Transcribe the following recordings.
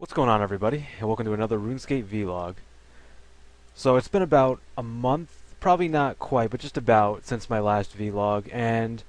What's going on, everybody, and welcome to another Runescape vlog. So it's been about a month, probably not quite, but just about since my last vlog, and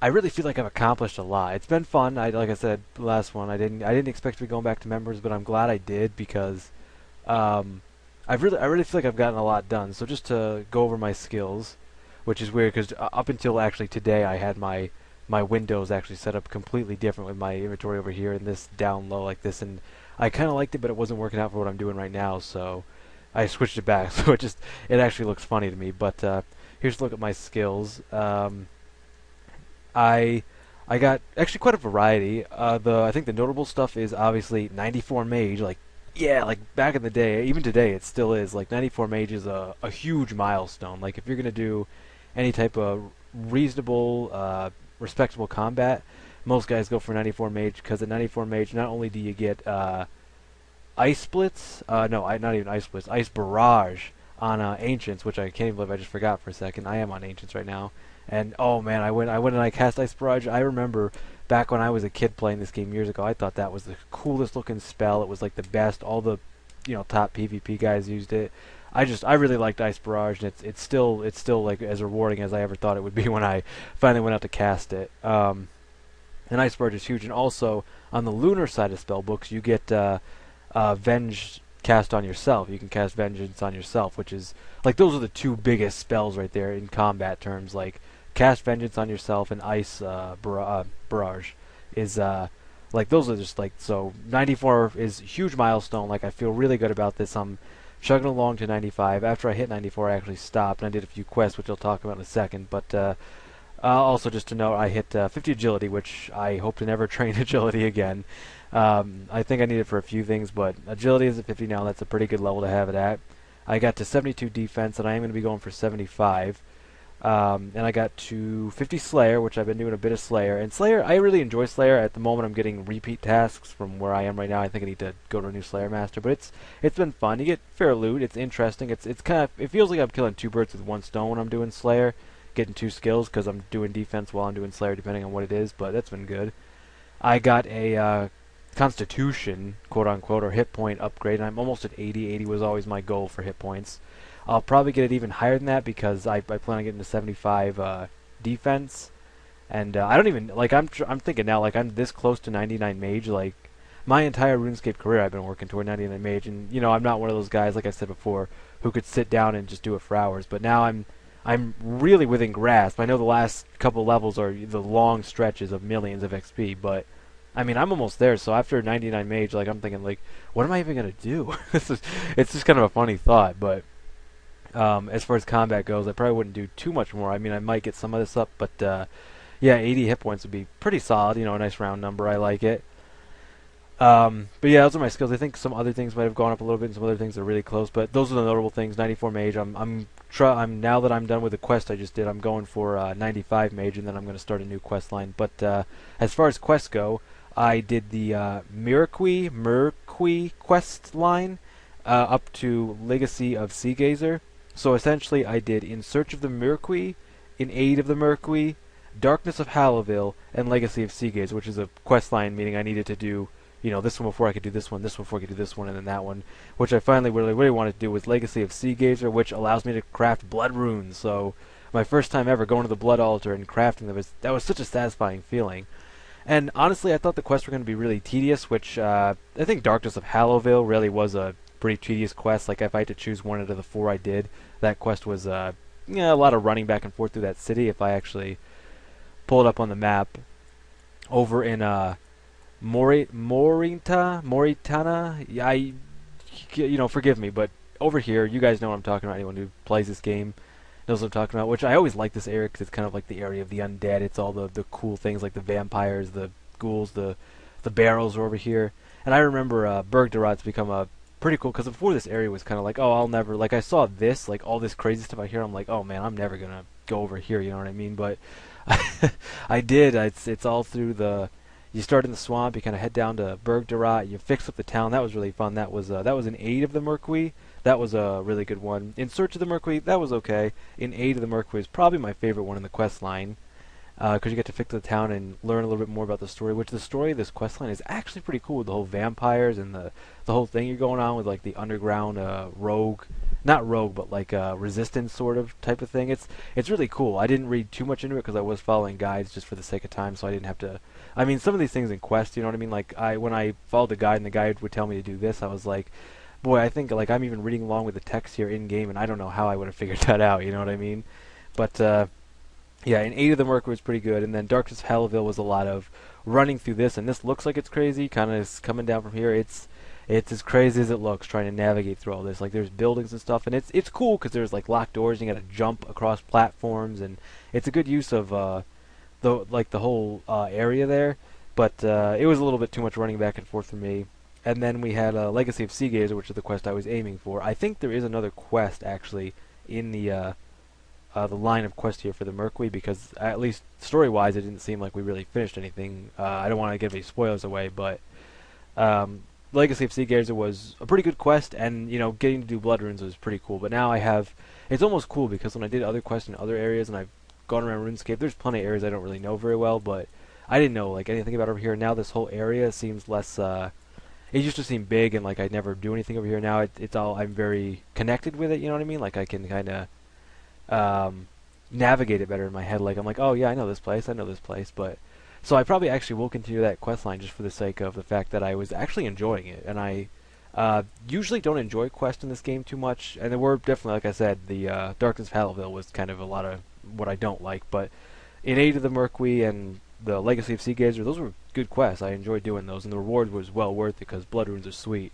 I really feel like I've accomplished a lot. It's been fun. Like I said, the last one, I didn't expect to be going back to members, but I'm glad I did because um, I really feel like I've gotten a lot done. So just to go over my skills, which is weird because up until actually today, I had my windows actually set up completely different with my inventory over here and this down low like this, and I kind of liked it, but it wasn't working out for what I'm doing right now, so I switched it back. So it actually looks funny to me. But here's a look at my skills. I I got actually quite a variety. I think the notable stuff is obviously 94 Mage. Like, yeah, like back in the day, even today, it still is. Like 94 Mage is a huge milestone. Like if you're gonna do any type of reasonable, respectable combat, most guys go for 94 Mage because at 94 Mage, not only do you get ice splits, no, not even ice splits, ice barrage on ancients, which I can't even believe I just forgot for a second. I am on ancients right now, and oh man, I went and I cast ice barrage. I remember back when I was a kid playing this game years ago, I thought that was the coolest looking spell. It was like the best. All the top PvP guys used it. I really liked ice barrage, and it's still like as rewarding as I ever thought it would be when I finally went out to cast it. And ice barrage is huge, and also on the lunar side of spellbooks, you get Venge cast on yourself. You can cast Vengeance on yourself, which is like those are the two biggest spells right there in combat terms. Like cast Vengeance on yourself and Ice Barrage is like those are just like so. 94 is a huge milestone. Like I feel really good about this. I'm chugging along to 95. After I hit 94, I actually stopped and I did a few quests, which I'll talk about in a second. But also, just to note, I hit 50 agility, which I hope to never train agility again. I think I need it for a few things, but agility is at 50 now. That's a pretty good level to have it at. I got to 72 defense, and I am going to be going for 75. And I got to 50 Slayer, which I've been doing a bit of Slayer. And Slayer, I really enjoy Slayer. At the moment, I'm getting repeat tasks from where I am right now. I think I need to go to a new Slayer Master, but it's been fun. You get fair loot. It's interesting. It's kind of it feels like I'm killing two birds with one stone when I'm doing Slayer, getting two skills because I'm doing defense while I'm doing Slayer, depending on what it is. But that's been good. I got a Constitution, quote unquote, or hit point upgrade, and I'm almost at 80. 80 was always my goal for hit points. I'll probably get it even higher than that because I plan on getting to 75 defense, and I don't even like. I'm thinking now like I'm this close to 99 mage. Like my entire RuneScape career, I've been working toward 99 mage, and I'm not one of those guys, like I said before, who could sit down and just do it for hours. But now I'm really within grasp. I know the last couple levels are the long stretches of millions of XP, but I mean, I'm almost there. So after 99 mage, like I'm thinking, like, what am I even gonna do? It's just kind of a funny thought. But as far as combat goes, I probably wouldn't do too much more. I mean, I might get some of this up, but yeah, 80 hit points would be pretty solid. A nice round number. I like it. But yeah, those are my skills. I think some other things might have gone up a little bit, and some other things are really close. But those are the notable things. 94 mage. I'm now that I'm done with the quest I just did, I'm going for 95 mage, and then I'm going to start a new quest line. But as far as quests go, I did the Myreque quest line up to Legacy of Seagazer. So essentially, I did In Search of the Myreque, In Aid of the Myreque, Darkness of Hallowville, and Legacy of Seagazer, which is a quest line, meaning I needed to do this one before I could do this one before I could do this one, and then that one, which I finally really wanted to do was Legacy of Seagazer, which allows me to craft blood runes. So my first time ever going to the blood altar and crafting them, that was such a satisfying feeling. And honestly, I thought the quests were going to be really tedious, which I think Darkness of Hallowville really was a pretty tedious quest. Like if I had to choose one out of the four I did, that quest was a lot of running back and forth through that city. If I actually pull it up on the map, over in Moritana. Forgive me, but over here, you guys know what I'm talking about. Anyone who plays this game knows what I'm talking about. Which I always like this area because it's kind of like the area of the undead. It's all the cool things like the vampires, the ghouls, the barrels are over here. And I remember Bergdarat's become a pretty cool because before this area was kind of like, oh, I'll never like I saw this like all this crazy stuff out here. I'm like, oh man, I'm never gonna go over here. You know what I mean? But I did. It's all through the. You start in the swamp, you kind of head down to Bergdarat, you fix up the town. That was really fun. That was In Aid of the Myreque. That was a really good one. In Search of the Myreque, that was okay. In Aid of the Myreque is probably my favorite one in the quest line. because you get to fix the town and learn a little bit more about the story. Which the story of this quest line is actually pretty cool. With the whole vampires and the whole thing you're going on with, like the underground rogue, not rogue, but like resistance sort of type of thing. It's really cool. I didn't read too much into it because I was following guides just for the sake of time, so I didn't have to. I mean, some of these things in Quest, you know what I mean? Like when I followed the guide and the guide would tell me to do this, I was like, boy, I think like I'm even reading along with the text here in game, and I don't know how I would have figured that out. You know what I mean? But yeah, and 8 of the Myreque was pretty good, and then Darkness of Hallaville was a lot of running through this, and this looks like it's crazy, kind of is coming down from here. It's as crazy as it looks trying to navigate through all this. Like there's buildings and stuff, and it's cool because there's like locked doors, and you got to jump across platforms, and it's a good use of the whole area there. But it was a little bit too much running back and forth for me. And then we had Legacy of Seagazer, which is the quest I was aiming for. I think there is another quest actually in the line of quest here for the Myreque, because at least story-wise, it didn't seem like we really finished anything. I don't want to give any spoilers away, but Legacy of Seagazer was a pretty good quest, and you know, getting to do Blood Runes was pretty cool. But now I have, it's almost cool because when I did other quests in other areas, and I've gone around RuneScape, there's plenty of areas I don't really know very well, but I didn't know like anything about over here. Now this whole area seems less. It used to seem big and like I'd never do anything over here. Now it's all, I'm very connected with it. You know what I mean? Like I can kind of navigate it better in my head. Like I'm like, oh yeah, I know this place, but so I probably actually will continue that quest line just for the sake of the fact that I was actually enjoying it, and I usually don't enjoy quests in this game too much, and there were definitely, like I said, the Darkness of Hallaville was kind of a lot of what I don't like, but in 8 of the Myreque and the Legacy of Seagazer, those were good quests. I enjoyed doing those, and the reward was well worth it because blood runes are sweet.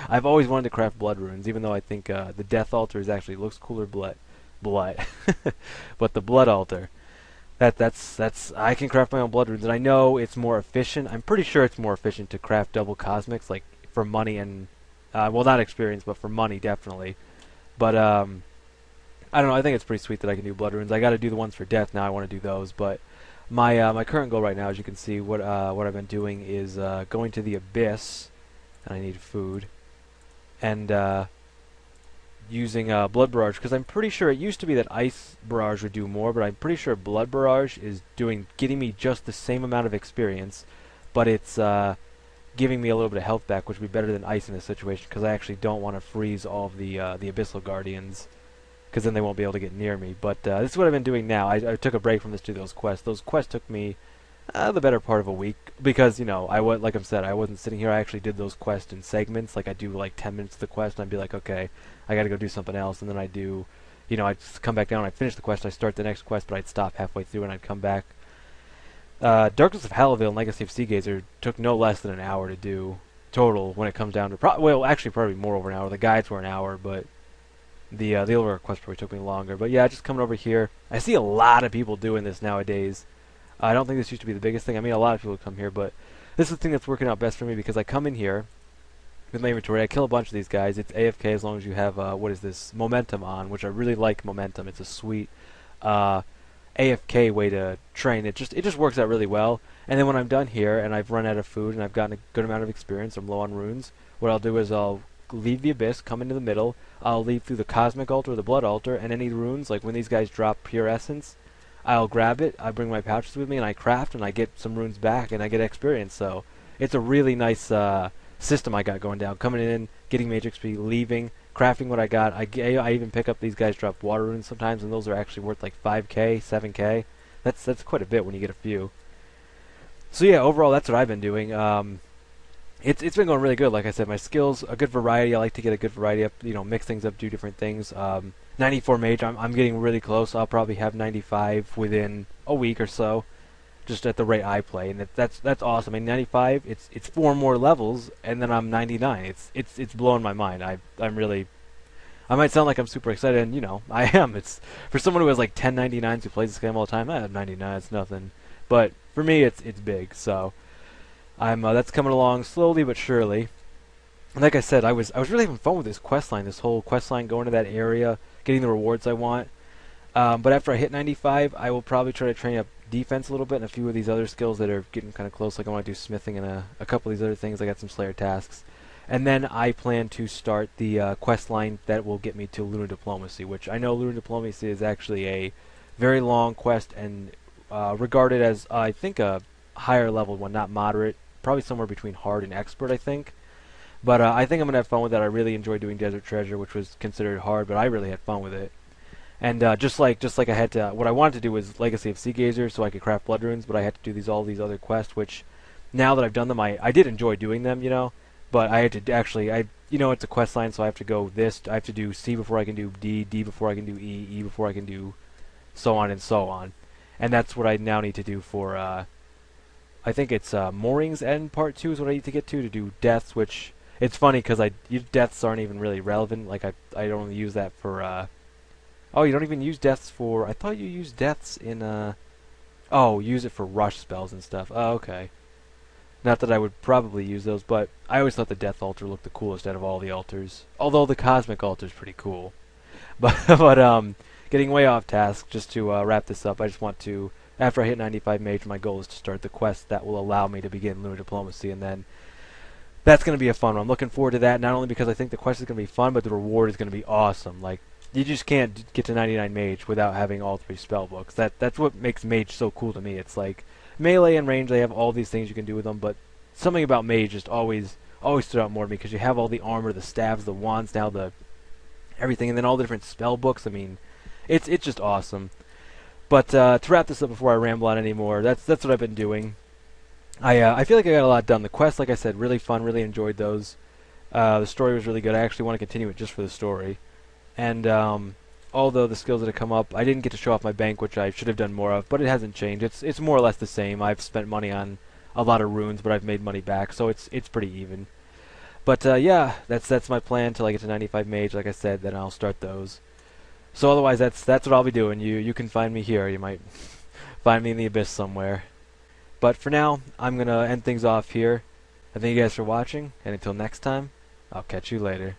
I've always wanted to craft blood runes, even though I think the Death Altar is actually looks cooler, blood, but the Blood Altar. That's I can craft my own blood runes, and I know it's more efficient. I'm pretty sure it's more efficient to craft double cosmics, like for money and well, not experience, but for money definitely. But I don't know. I think it's pretty sweet that I can do blood runes. I got to do the ones for death now. I want to do those, but my current goal right now, as you can see, what I've been doing is going to the abyss, and I need food, and using Blood Barrage, because I'm pretty sure it used to be that Ice Barrage would do more, but I'm pretty sure Blood Barrage is getting me just the same amount of experience, but it's giving me a little bit of health back, which would be better than Ice in this situation, because I actually don't want to freeze all of the Abyssal Guardians, because then they won't be able to get near me. But this is what I've been doing now. I took a break from this to do those quests. Those quests took me the better part of a week, because you know like I said, I wasn't sitting here. I actually did those quests in segments. Like I do like 10 minutes of the quest, and I'd be like, okay, I got to go do something else, and then I do, you know, I'd come back down. I'd finish the quest. I'd start the next quest, but I'd stop halfway through, and I'd come back. Darkness of Hallaville and Legacy of Seagazer took no less than an hour to do total when it comes down to well, actually probably more over an hour. The guides were an hour, but the other quest probably took me longer. But yeah, just coming over here, I see a lot of people doing this nowadays. I don't think this used to be the biggest thing. I mean, a lot of people come here, but this is the thing that's working out best for me, because I come in here with my inventory, I kill a bunch of these guys. It's AFK as long as you have what is this, momentum on, which I really like momentum. It's a sweet AFK way to train. It just works out really well. And then when I'm done here and I've run out of food and I've gotten a good amount of experience, I'm low on runes, what I'll do is I'll leave the abyss, come into the middle, I'll leave through the cosmic altar or the blood altar, and any runes, like when these guys drop pure essence, I'll grab it, I bring my pouches with me, and I craft, and I get some runes back, and I get experience. So it's a really nice system I got going down. Coming in, getting Mage XP, leaving, crafting what I got. I even pick up these guys drop water runes sometimes, and those are actually worth like 5k, 7k. That's quite a bit when you get a few. So yeah, overall that's what I've been doing. It's been going really good. Like I said, my skills, a good variety. I like to get a good variety up, you know, mix things up, do different things. 94 Mage, I'm getting really close. I'll probably have 95 within a week or so, just at the rate I play, and that's awesome. I mean, 95, it's 4 more levels, and then I'm 99. It's blowing my mind. I'm really, I might sound like I'm super excited, and you know, I am. It's for someone who has like 1099s who plays this game all the time. I have 99, it's nothing, but for me, it's big. So I'm that's coming along slowly but surely. And like I said, I was really having fun with this quest line, this whole quest line, going to that area, getting the rewards I want. But after I hit 95, I will probably try to train up defense a little bit and a few of these other skills that are getting kind of close. Like I want to do smithing and a couple of these other things. I got some Slayer tasks. And then I plan to start the quest line that will get me to Lunar Diplomacy, which I know Lunar Diplomacy is actually a very long quest and regarded as I think a higher level one, not moderate, probably somewhere between hard and expert, I think. But I think I'm gonna have fun with that. I really enjoyed doing Desert Treasure, which was considered hard, but I really had fun with it. And just like I had to, what I wanted to do was Legacy of Sea Gazer, so I could craft blood runes, but I had to do all these other quests, which now that I've done them, I did enjoy doing them, but I had to actually, it's a quest line, so I have to go this, I have to do C before I can do D, D before I can do E, E before I can do so on and so on. And that's what I now need to do for, I think it's Moorings End Part 2 is what I need to get to do deaths, which, it's funny because deaths aren't even really relevant, like I don't really use that for, oh, you don't even use deaths for, I thought you used deaths in, oh, use it for rush spells and stuff. Oh, okay. Not that I would probably use those, but I always thought the Death Altar looked the coolest out of all the altars. Although the Cosmic Altar is pretty cool. But getting way off task, just to wrap this up, I just want to, after I hit 95 Mage, my goal is to start the quest that will allow me to begin Lunar Diplomacy, and then that's going to be a fun one. I'm looking forward to that, not only because I think the quest is going to be fun, but the reward is going to be awesome. Like, you just can't get to 99 Mage without having all 3 spell books. That's what makes Mage so cool to me. It's like, melee and range, they have all these things you can do with them, but something about Mage just always stood out more to me, because you have all the armor, the staves, the wands, now the everything, and then all the different spell books. I mean, it's just awesome. But to wrap this up before I ramble on anymore, that's what I've been doing. I feel like I got a lot done. The quests, like I said, really fun, really enjoyed those. The story was really good. I actually want to continue it just for the story. And although the skills that have come up, I didn't get to show off my bank, which I should have done more of, but it hasn't changed. It's more or less the same. I've spent money on a lot of runes, but I've made money back, so it's pretty even. But yeah, that's my plan till I get to 95 Mage. Like I said, then I'll start those. So otherwise, that's what I'll be doing. You can find me here. You might find me in the abyss somewhere. But for now, I'm gonna end things off here. I thank you guys for watching, and until next time, I'll catch you later.